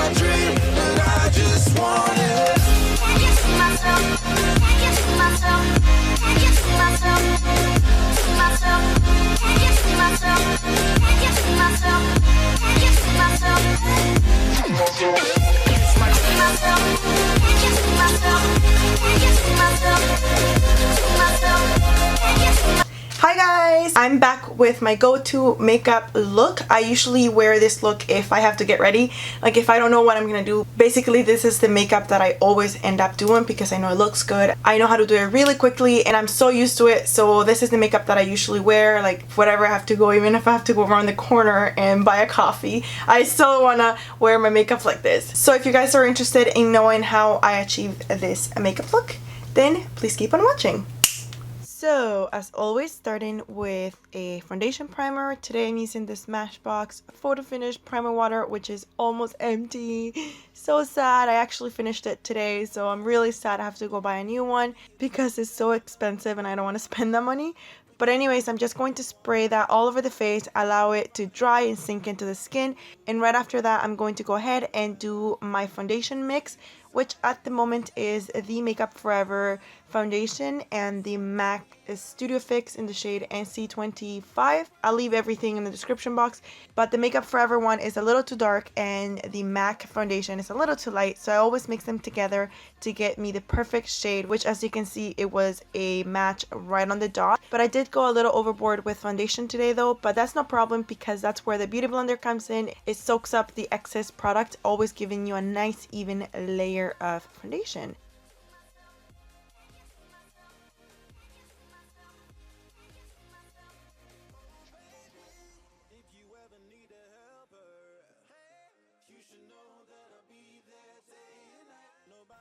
my dream, but I just want it. Can't get to myself, can't get to myself, can't get to myself, to myself, can't get to myself, can't get to myself, can't get to myself, to myself, can't get to myself, can't get to myself, to myself, can't get to myself. Hi guys, I'm back with my go-to makeup look. I usually wear this look if I have to get ready, like if I don't know what I'm gonna do. Basically, this is the makeup that I always end up doing because I know it looks good. I know how to do it really quickly and I'm so used to it. So this is the makeup that I usually wear, like whatever I have to go, even if I have to go around the corner and buy a coffee, I still wanna wear my makeup like this. So if you guys are interested in knowing how I achieve this makeup look, then please keep on watching. So, as always, starting with a foundation primer. Today I'm using the Smashbox Photo Finish Primer Water, which is almost empty. So sad. I actually finished it today, so I'm really sad I have to go buy a new one because it's so expensive and I don't want to spend that money. But anyways, I'm just going to spray that all over the face, allow it to dry and sink into the skin. And right after that, I'm going to go ahead and do my foundation mix, which at the moment is the Makeup Forever foundation and the MAC Studio Fix in the shade NC25. I'll leave everything in the description box, but the Makeup Forever one is a little too dark and the MAC foundation is a little too light, so I always mix them together to get me the perfect shade, which as you can see, it was a match right on the dot. But I did go a little overboard with foundation today though, but that's no problem because that's where the Beauty Blender comes in. It soaks up the excess product, always giving you a nice even layer of foundation.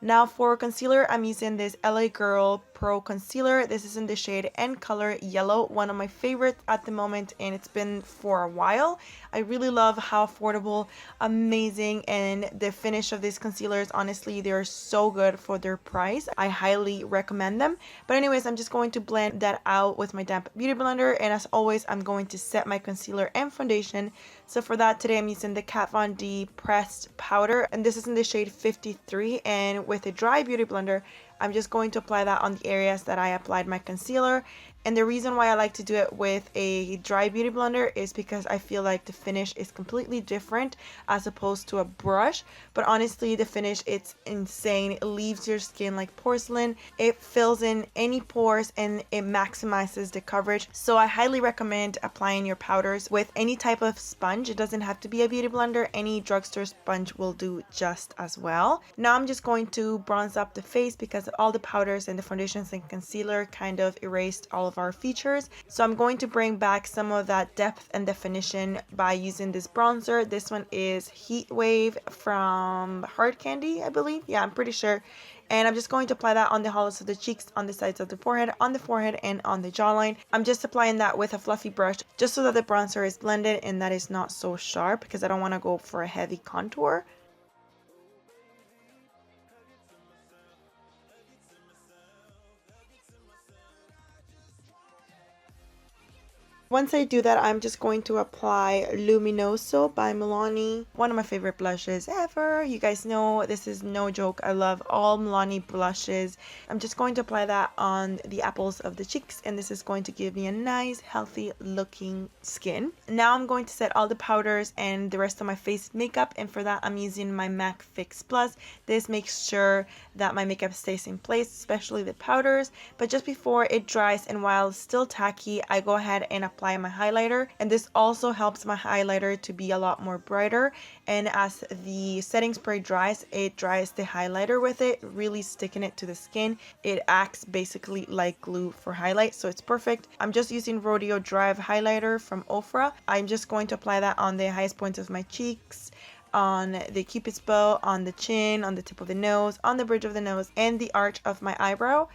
Now for concealer, I'm using this LA Girl Pro Concealer. This is in the shade and color Yellow, one of my favorites at the moment, and it's been for a while. I really love how affordable, amazing, and the finish of these concealers, honestly, they're so good for their price. I highly recommend them. But anyways, I'm just going to blend that out with my damp Beauty Blender, and as always, I'm going to set my concealer and foundation. So for that, today I'm using the Kat Von D Pressed Powder, and this is in the shade 53, and with a dry Beauty Blender, I'm just going to apply that on the areas that I applied my concealer. And the reason why I like to do it with a dry Beauty Blender is because I feel like the finish is completely different as opposed to a brush. But honestly, the finish, it's insane. It leaves your skin like porcelain. It fills in any pores and it maximizes the coverage. So I highly recommend applying your powders with any type of sponge. It doesn't have to be a Beauty Blender. Any drugstore sponge will do just as well. Now I'm just going to bronze up the face because all the powders and the foundations and concealer kind of erased all of our features. So I'm going to bring back some of that depth and definition by using this bronzer. This one is Heat Wave from Hard Candy, I believe. Yeah, I'm pretty sure. And I'm just going to apply that on the hollows of the cheeks, on the sides of the forehead, and on the jawline. I'm just applying that with a fluffy brush just so that the bronzer is blended and that is not so sharp because I don't want to go for a heavy contour. Once I do that, I'm just going to apply Luminoso by Milani. One of my favorite blushes ever. You guys know this is no joke. I love all Milani blushes. I'm just going to apply that on the apples of the cheeks, and this is going to give me a nice, healthy looking skin. Now I'm going to set all the powders and the rest of my face makeup, and for that I'm using my MAC Fix Plus. This makes sure that my makeup stays in place, especially the powders. But just before it dries and while still tacky, I go ahead and apply my highlighter, and this also helps my highlighter to be a lot more brighter. And as the setting spray dries, it dries the highlighter with it, really sticking it to the skin. It acts basically like glue for highlight, so it's perfect. I'm just using Rodeo Drive highlighter from Ofra. I'm just going to apply that on the highest points of my cheeks, on the cupid's bow, on the chin, on the tip of the nose, on the bridge of the nose, and the arch of my eyebrow.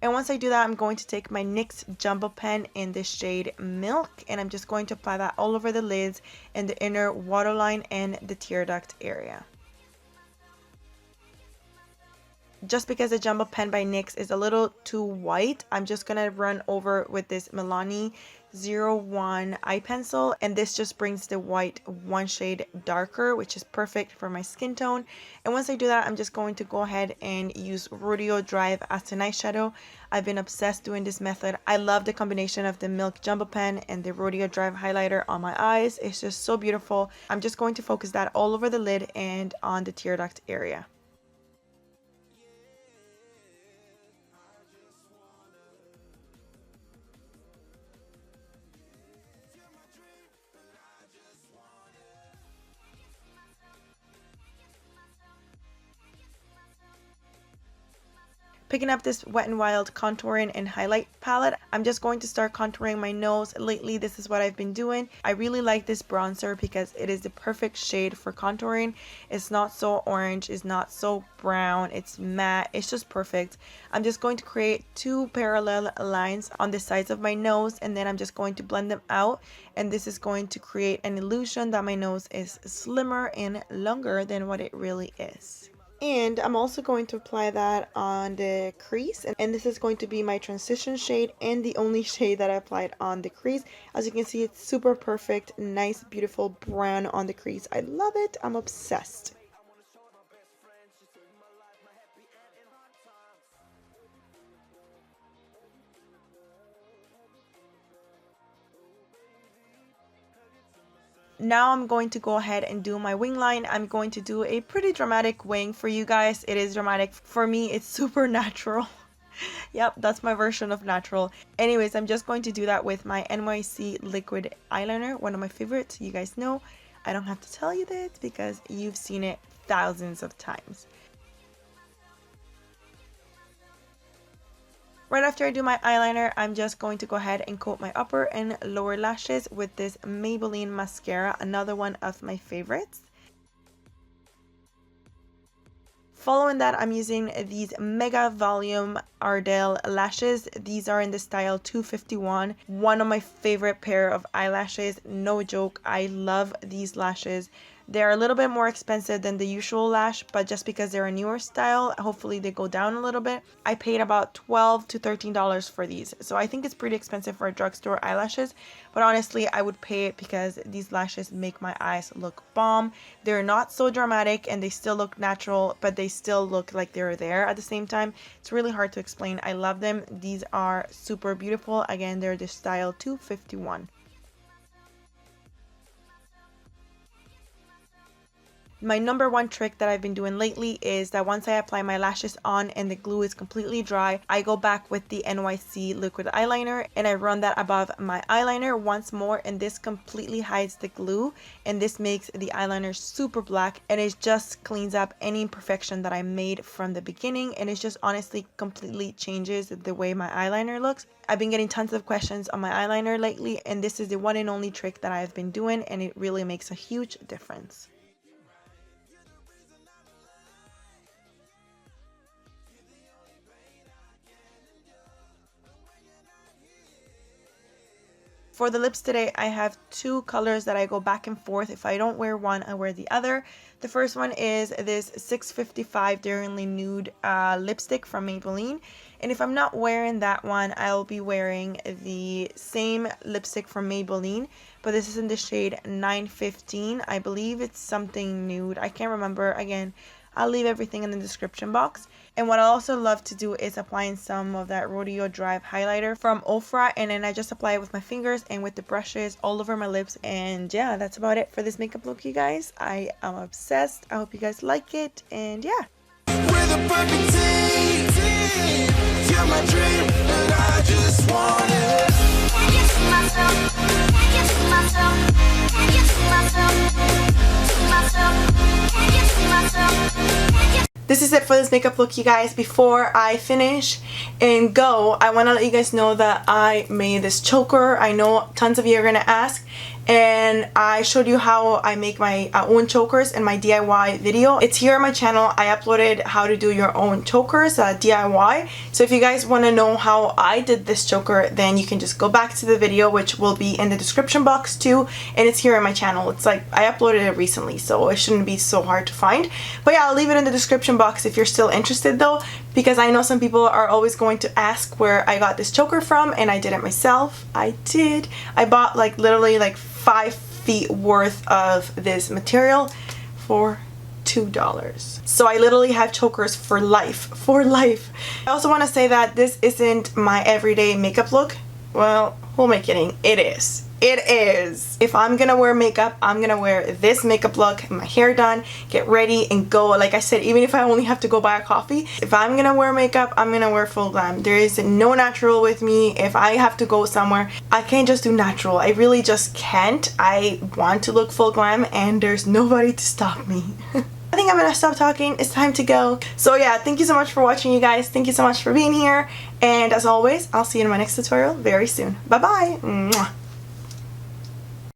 And once I do that, I'm going to take my NYX Jumbo Pen in the shade Milk, and I'm just going to apply that all over the lids and the inner waterline and the tear duct area. Just because the Jumbo Pen by NYX is a little too white, I'm just going to run over with this Milani 01 eye pencil, and this just brings the white one shade darker, which is perfect for my skin tone. And once I do that, I'm just going to go ahead and use Rodeo Drive as an eyeshadow. I've been obsessed doing this method. I love the combination of the Milk Jumbo Pen and the Rodeo Drive highlighter on my eyes. It's just so beautiful. I'm just going to focus that all over the lid and on the tear duct area. Picking up this Wet n Wild contouring and highlight palette, I'm just going to start contouring my nose. Lately, this is what I've been doing. I really like this bronzer because it is the perfect shade for contouring. It's not so orange, it's not so brown, it's matte, it's just perfect. I'm just going to create 2 parallel lines on the sides of my nose, and then I'm just going to blend them out, and this is going to create an illusion that my nose is slimmer and longer than what it really is. And I'm also going to apply that on the crease, and this is going to be my transition shade and the only shade that I applied on the crease. As you can see, it's super perfect, nice, beautiful brown on the crease. I love it. I'm obsessed. Now I'm going to go ahead and do my wing line. I'm going to do a pretty dramatic wing for you guys. It is dramatic. For me, it's super natural. Yep, that's my version of natural. Anyways, I'm just going to do that with my NYC liquid eyeliner, one of my favorites. You guys know I don't have to tell you this because you've seen it thousands of times. Right after I do my eyeliner, I'm just going to go ahead and coat my upper and lower lashes with this Maybelline mascara, another one of my favorites. Following that, I'm using these Mega Volume Ardell lashes. These are in the style 251. One of my favorite pair of eyelashes, no joke. I love these lashes. They're a little bit more expensive than the usual lash, but just because they're a newer style, hopefully they go down a little bit. I paid about $12 to $13 for these, so I think it's pretty expensive for drugstore eyelashes, but honestly, I would pay it because these lashes make my eyes look bomb. They're not so dramatic and they still look natural, but they still look like they're there at the same time. It's really hard to explain. I love them. These are super beautiful. Again, they're the style 251. My number one trick that I've been doing lately is that once I apply my lashes on and the glue is completely dry, I go back with the NYC liquid eyeliner and I run that above my eyeliner once more, and this completely hides the glue, and this makes the eyeliner super black, and it just cleans up any imperfection that I made from the beginning, and it just honestly completely changes the way my eyeliner looks. I've been getting tons of questions on my eyeliner lately, and this is the one and only trick that I've been doing, and it really makes a huge difference. For the lips today, I have 2 colors that I go back and forth. If I don't wear one, I wear the other. The first one is this 655 Daringly Nude lipstick from Maybelline. And if I'm not wearing that one, I'll be wearing the same lipstick from Maybelline, but this is in the shade 915. I believe it's something nude. I can't remember. Again, I'll leave everything in the description box. And what I also love to do is applying some of that Rodeo Drive highlighter from Ofra, and then I just apply it with my fingers and with the brushes all over my lips. And yeah, that's about it for this makeup look, you guys. I am obsessed. I hope you guys like it, and yeah. We're the perfect team. You're my dream, and I just want it. Can't get to myself. Can't get to myself. Can't get to myself. To myself. Can't get to myself. Can't get. This is it for this makeup look, you guys. Before I finish and go, I want to let you guys know that I made this choker. I know tons of you are going to ask, and I showed you how I make my own chokers in my DIY video. It's here on my channel. I uploaded how to do your own chokers DIY. So if you guys want to know how I did this choker, then you can just go back to the video, which will be in the description box too, and it's here on my channel. It's like I uploaded it recently, so it shouldn't be so hard to find. But yeah, I'll leave it in the description box if you're still interested though. because I know some people are always going to ask where I got this choker from, and I did it myself. I did. I bought like literally like 5 feet worth of this material for $2. So I literally have chokers for life. For life. I also want to say that this isn't my everyday makeup look. Well, who am I kidding? It is. It is. If I'm gonna wear makeup, I'm gonna wear this makeup look, my hair done, get ready and go. Like I said, even if I only have to go buy a coffee, if I'm gonna wear makeup, I'm gonna wear full glam. There is no natural with me. If I have to go somewhere, I can't just do natural. I really just can't. I want to look full glam and there's nobody to stop me. I think I'm gonna stop talking. It's time to go. So yeah, thank you so much for watching, you guys. Thank you so much for being here. And as always, I'll see you in my next tutorial very soon. Bye bye. Mwah.